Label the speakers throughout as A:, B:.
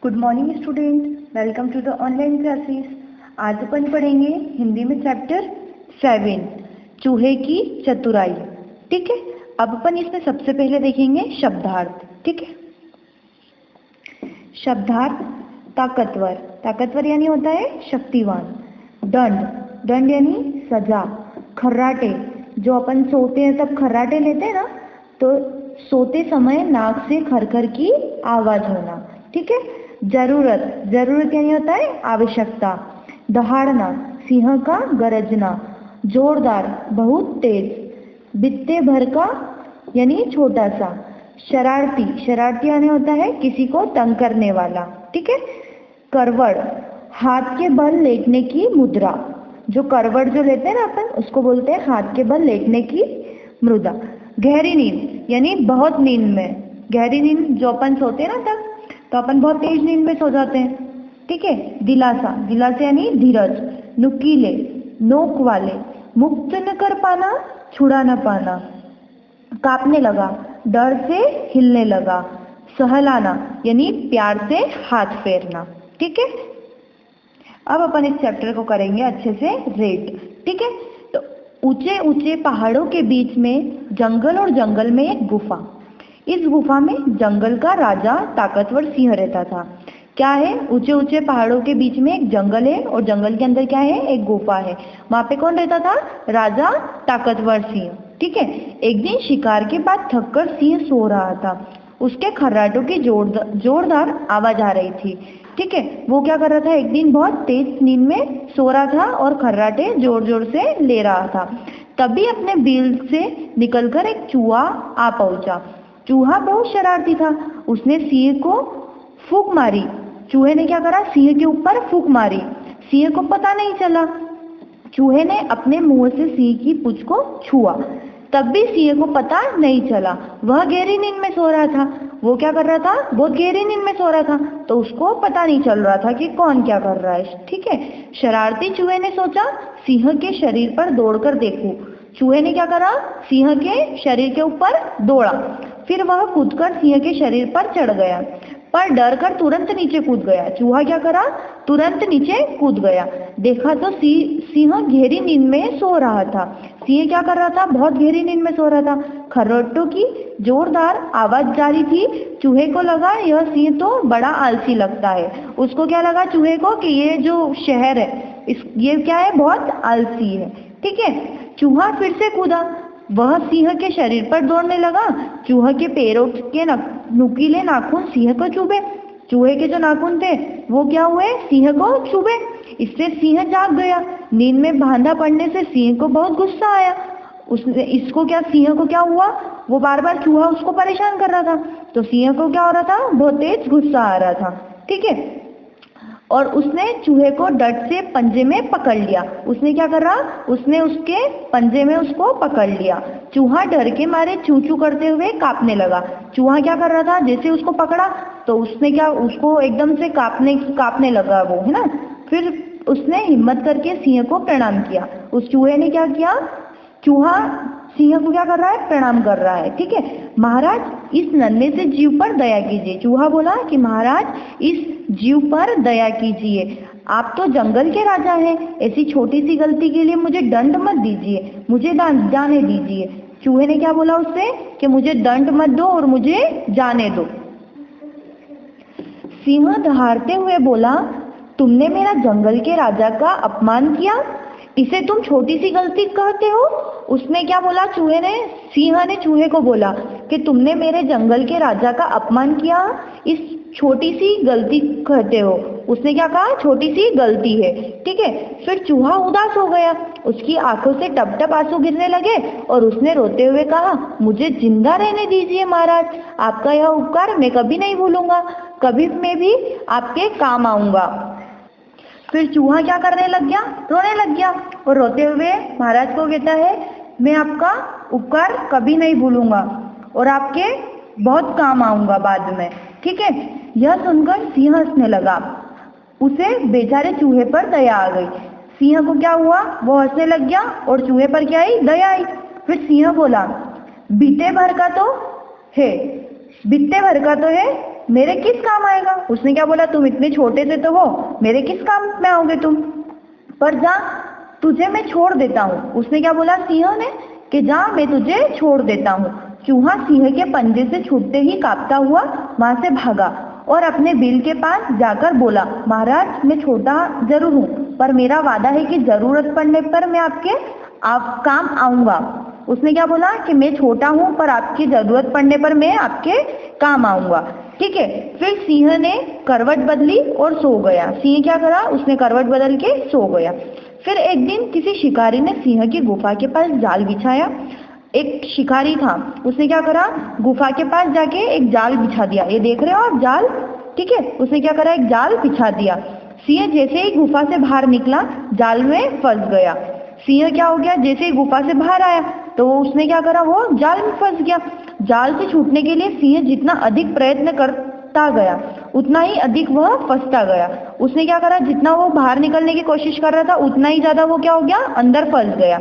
A: Good morning student, welcome to the online classes. आज अपन पढ़ेंगे हिंदी में चैप्टर 7 चूहे की चतुराई। ठीक है, अब अपन इसमें सबसे पहले देखेंगे शब्दार्थ। ठीक है, शब्दार्थ ताकतवर, ताकतवर यानी होता है शक्तिवान। दंड, दंड यानी सजा। खर्राटे, जो अपन सोते हैं तब खर्राटे लेते हैं ना, तो सोते समय नाक से खरखर की आवाज होना। ठीक है। जरूरत, जरूरत यानी होता है आवश्यकता। दहाड़ना, सिंह का गरजना। जोरदार, बहुत तेज। बित्ते भर का यानी छोटा सा। शरारती, शरारती यानी होता है किसी को तंग करने वाला। ठीक है। करवड़, हाथ के बल लेटने की मुद्रा। जो करवड़ जो लेते हैं ना अपन, उसको बोलते हैं हाथ के बल लेटने की मुद्रा। गहरी नींद यानी बहुत नींद में। गहरी नींद जो अपन सोते हैं ना तब, तो अपन बहुत तेज नींद में सो जाते हैं। ठीक है। दिलासा, दिलासा यानी धीरज। नुकीले, नोक वाले। मुक्त न कर पाना, छुड़ा न पाना। कांपने लगा, डर से हिलने लगा। सहलाना यानी प्यार से हाथ फेरना। ठीक है। अब अपन इस चैप्टर को करेंगे अच्छे से रेट। ठीक है। तो ऊंचे ऊंचे पहाड़ों के बीच में जंगल और जंगल में एक गुफा। इस गुफा में जंगल का राजा ताकतवर सिंह रहता था। क्या है, ऊंचे ऊंचे पहाड़ों के बीच में एक जंगल है और जंगल के अंदर क्या है, एक गुफा है। वहां पे कौन रहता था, राजा ताकतवर सिंह। ठीक है। एक दिन शिकार के बाद थककर सिंह सो रहा था। उसके खर्राटों की जोरदार आवाज आ रही थी। ठीक है। वो क्या कर रहा था, एक दिन बहुत तेज नींद में सो रहा था और खर्राटे जोर जोर से ले रहा था। तभी अपने बिल से निकलकर एक चूहा आ पहुंचा। चूहा बहुत शरारती था। उसने सिंह को फूंक मारी। चूहे ने क्या करा, सिंह के ऊपर फूंक मारी। सिंह को पता नहीं चला। चूहे ने अपने मुंह से सिंह की पूंछ को छुआ, तब भी सिंह को पता नहीं चला। वह गहरी नींद में सो रहा था। वो क्या कर रहा था, बहुत गहरी नींद में सो रहा था, तो उसको पता नहीं चल रहा था कि कौन क्या कर रहा है। ठीक है। शरारती चूहे ने सोचा सिंह के शरीर पर दौड़कर देखूं। चूहे ने क्या करा, सिंह के शरीर के ऊपर दौड़ा। फिर वह कूदकर सिंह के शरीर पर चढ़ गया, पर डर कर तुरंत नीचे कूद गया। चूहा क्या करा, तुरंत नीचे कूद गया। देखा तो सिंह गहरी नींद में सो रहा था। सिंह क्या कर रहा था, बहुत गहरी नींद में सो रहा था। खर्राटों की जोरदार आवाज जारी थी। चूहे को लगा यह सिंह तो बड़ा आलसी लगता है। उसको क्या लगा, चूहे को, कि ये जो शहर है ये क्या है, बहुत आलसी है। ठीक है। चूहा फिर से कूदा। वह सिंह के शरीर पर दौड़ने लगा। चूहे के पैरों के नुकीले नाखून सिंह को चुभे। चूहे के जो नाखून थे वो क्या हुए, सिंह को चुभे। इससे सिंह जाग गया। नींद में बांधा पड़ने से सिंह को बहुत गुस्सा आया। उसने इसको क्या, सिंह को क्या हुआ, वो बार बार चूहा उसको परेशान कर रहा था, तो सिंह को क्या हो रहा था, बहुत तेज गुस्सा आ रहा था। ठीक है। और उसने चूहे को डट से पंजे में पकड़ लिया। उसने क्या कर रहा, उसने उसके पंजे में उसको पकड़ लिया। चूहा डर के मारे चू चू करते हुए कांपने लगा। चूहा क्या कर रहा था, जैसे उसको पकड़ा तो उसने क्या, उसको एकदम से कांपने लगा वो, है ना। फिर उसने हिम्मत करके सिंह को प्रणाम किया। उस चूहे ने क्या किया, चूहा सिंह को क्या कर रहा है, प्रणाम कर रहा है। ठीक है। महाराज, इस नन्हे से जीव पर दया कीजिए। चूहा बोला कि महाराज इस जीव पर दया कीजिए, आप तो जंगल के राजा हैं। ऐसी छोटी सी गलती के लिए मुझे दंड मत दीजिए, मुझे जाने दीजिए। चूहे ने क्या बोला उससे, कि मुझे दंड मत दो और मुझे जाने दो। सिंह दहाड़ते हुए बोला, तुमने मेरा जंगल के राजा का अपमान किया, इसे तुम छोटी सी गलती कहते हो। उसने क्या बोला, सिंह ने चूहे को बोला कि तुमने मेरे जंगल के राजा का अपमान किया, इस छोटी सी गलती कहते हो। उसने क्या कहा, छोटी सी गलती है। ठीक है। फिर चूहा उदास हो गया। उसकी आंखों से टप टप आंसू गिरने लगे और उसने रोते हुए कहा, मुझे जिंदा रहने दीजिए महाराज, आपका यह उपकार मैं कभी नहीं भूलूंगा, कभी मैं भी आपके काम आऊंगा। फिर चूहा क्या करने लग गया, रोने लग गया और रोते हुए महाराज को कहता है, मैं आपका उपकार कभी नहीं भूलूंगा और आपके बहुत काम आऊंगा बाद में। ठीक है। यह सुनकर सिंह हंसने लगा। उसे बेचारे चूहे पर दया आ गई। सिंह को क्या हुआ, वो हंसने लग गया और चूहे पर क्या आई, दया आई। फिर सिंह बोला, बित्ते भर का तो है, मेरे किस काम आएगा। उसने क्या बोला, तुम इतने छोटे से तो हो, मेरे किस काम में आओगे तुम, पर जा, तुझे मैं छोड़ देता हूँ। उसने क्या बोला सिंह ने कि जा, मैं तुझे छोड़ देता हूँ। चूहा सिंह के पंजे से छूटते ही कांपता हुआ वहां से भागा और अपने बिल के पास जाकर बोला, महाराज मैं छोटा जरूर हूँ, पर मेरा वादा है कि जरूरत पड़ने पर मैं आपके काम आऊंगा। उसने क्या बोला कि मैं छोटा हूँ पर आपकी जरूरत पड़ने पर मैं आपके काम आऊंगा। ठीक है, फिर सिंह ने करवट बदली और सो गया। सिंह क्या करा, उसने करवट बदल के सो गया। फिर एक दिन किसी शिकारी ने सिंह की गुफा के पास जाल बिछाया। एक शिकारी था, उसने क्या करा, गुफा के पास जाके एक जाल बिछा दिया। ये देख रहे हो आप जाल, ठीक है, उसने क्या करा, एक जाल बिछा दिया। सिंह जैसे ही गुफा से बाहर निकला, जाल में फंस गया। सिंह क्या हो गया, जैसे ही गुफा से बाहर आया तो उसने क्या करा, वो जाल में फंस गया। जाल से छूटने के लिए सिंह जितना अधिक प्रयत्न करता गया उतना ही अधिक वह फंसता गया। उसने क्या करा, जितना वो बाहर निकलने की कोशिश कर रहा था उतना ही ज्यादा वो क्या हो गया, अंदर फंस गया।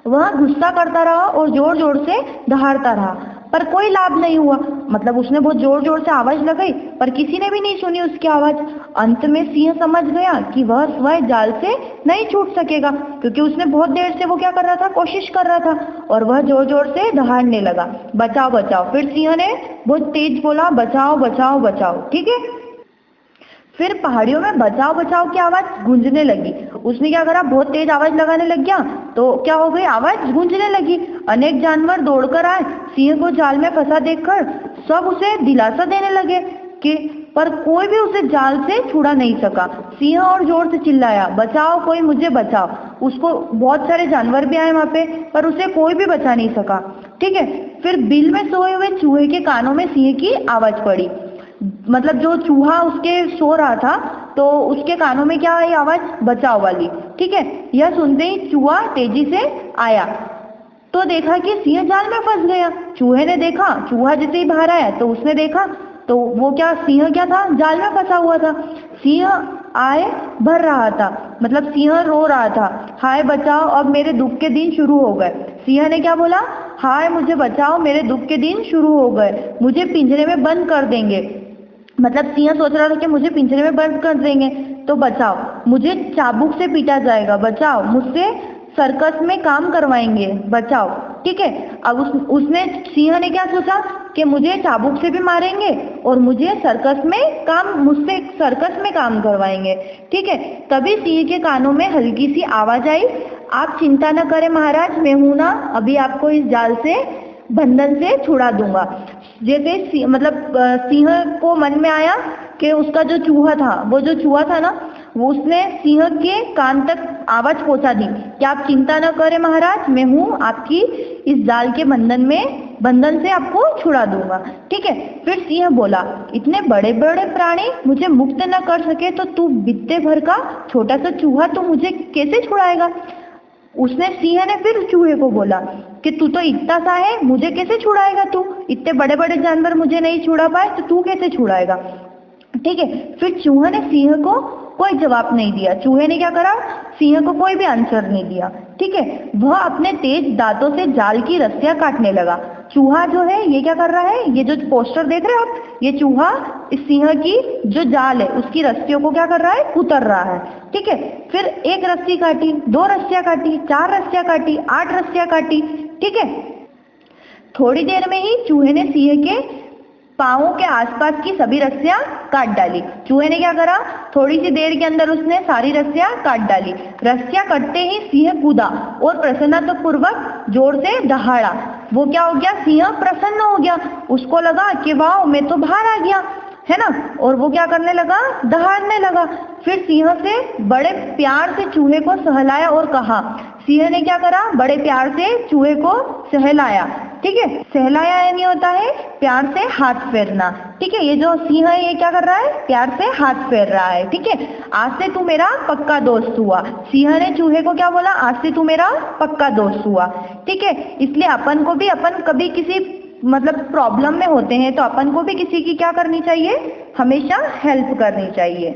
A: वह गुस्सा करता रहा और जोर जोर से दहाड़ता रहा, पर कोई लाभ नहीं हुआ। मतलब उसने बहुत जोर जोर से आवाज लगाई पर किसी ने भी नहीं सुनी उसकी आवाज। अंत में सिंह समझ गया कि वह स्वयं जाल से नहीं छूट सकेगा, क्योंकि उसने बहुत देर से वो क्या कर रहा था, कोशिश कर रहा था, और वह जोर जोर से दहाड़ने लगा, बचाओ बचाओ। फिर सिंह ने बहुत तेज बोला, बचाओ बचाओ बचाओ। ठीक है, फिर पहाड़ियों में बचाओ बचाओ की आवाज गूंजने लगी। उसने क्या करा, बहुत तेज आवाज लगाने लग गया, तो क्या हो गई, आवाज गूंजने लगी। अनेक जानवर दौड़कर आए। सिंह को जाल में फंसा देखकर सब उसे दिलासा देने लगे कि पर कोई भी उसे जाल से छुड़ा नहीं सका। सिंह और जोर से चिल्लाया, बचाओ, कोई मुझे बचाओ। उसको बहुत सारे जानवर भी आए वहां पे, पर उसे कोई भी बचा नहीं सका। ठीक है, फिर बिल में सोए हुए चूहे के कानों में सिंह की आवाज पड़ी। मतलब जो चूहा उसके सो रहा था तो उसके कानों में क्या आई आवाज, बचाओ वाली। ठीक है, यह सुनते ही चूहा तेजी से आया तो देखा कि सिंह जाल में फंस गया। चूहे ने देखा, चूहा जैसे ही बाहर आया तो उसने देखा तो वो क्या, सिंह क्या था, जाल में फंसा हुआ था। सिंह आए भर रहा था, मतलब सिंह रो रहा था, हाय बचाओ, अब मेरे दुख के दिन शुरू हो गए। सिंह ने क्या बोला, हाय मुझे बचाओ, मेरे दुख के दिन शुरू हो गए, मुझे पिंजरे में बंद कर देंगे। मतलब सिंह सोच रहा था कि मुझे पिंजरे में बंद कर देंगे तो बचाओ, मुझे चाबुक से पीटा जाएगा, बचाओ, मुझसे सर्कस में काम करवाएंगे, बचाओ। ठीक है, अब उसने सिंह ने क्या सोचा कि मुझे चाबुक से भी मारेंगे और मुझे मुझसे सर्कस में काम करवाएंगे। ठीक है, तभी सिंह के कानों में हल्की सी आवाज आई, आप चिंता न करें महाराज, मैं हूं ना, अभी आपको इस जाल से, बंधन से छुड़ा दूंगा। जैसे मतलब सिंह को मन में आया कि उसका जो चूहा था, वो जो चूहा था ना, वो उसने सिंह के कान तक आवाज पहुंचा दी कि आप चिंता न करें महाराज, मैं हूँ, आपकी इस जाल के बंधन से आपको छुड़ा दूंगा। ठीक है, फिर सिंह बोला, इतने बड़े बड़े प्राणी मुझे मुक्त न कर सके तो तू बित्ते भर का छोटा सा चूहा तो मुझे कैसे छुड़ाएगा। उसने सिंह ने फिर चूहे को बोला कि तू तो इतना सा है, मुझे कैसे छुड़ाएगा, तू इतने बड़े बड़े जानवर मुझे नहीं छुड़ा पाए तो तू कैसे छुड़ाएगा। ठीक है, फिर चूहे ने सिंह को कोई जवाब नहीं दिया। चूहे ने क्या करा, सिंह को कोई भी आंसर नहीं दिया। ठीक है, वह अपने तेज दांतों से जाल की रस्सियां काटने लगा। चूहा जो है ये क्या कर रहा है, ये जो पोस्टर देख रहे हो आप, ये चूहा इस सिंह की जो जाल है उसकी रस्सियों को क्या कर रहा है, कुतर रहा है। ठीक है, फिर एक रस्सी काटी, 2 रस्सियां काटी, 4 रस्सियां काटी, 8 रस्सियां काटी। ठीक है, थोड़ी देर में ही चूहे ने सिंह के पांवों के आसपास की सभी रस्सियां काट डाली। चूहे ने क्या करा, थोड़ी सी देर के अंदर उसने सारी रस्सियां काट डाली। रस्सियां कटते ही सिंह कूदा और प्रसन्नतापूर्वक जोर से दहाड़ा। वो क्या हो गया, सिंह प्रसन्न हो गया, उसको लगा कि वाह मैं तो बाहर आ गया, है ना, और वो क्या करने लगा, दहाड़ने लगा। फिर सिंह से बड़े प्यार से चूहे को सहलाया और कहा, सिंह ने क्या करा, बड़े प्यार से चूहे को सहलाया। ठीक है, सहलाया यानी होता है प्यार से हाथ फेरना। ठीक है, ये जो सिंह है ये क्या कर रहा है, प्यार से हाथ फेर रहा है। ठीक है, आज से तू मेरा पक्का दोस्त हुआ। सिंह ने चूहे को क्या बोला, आज से तू मेरा पक्का दोस्त हुआ। ठीक है, इसलिए अपन को भी, अपन कभी किसी मतलब प्रॉब्लम में होते हैं तो अपन को भी किसी की क्या करनी चाहिए, हमेशा हेल्प करनी चाहिए।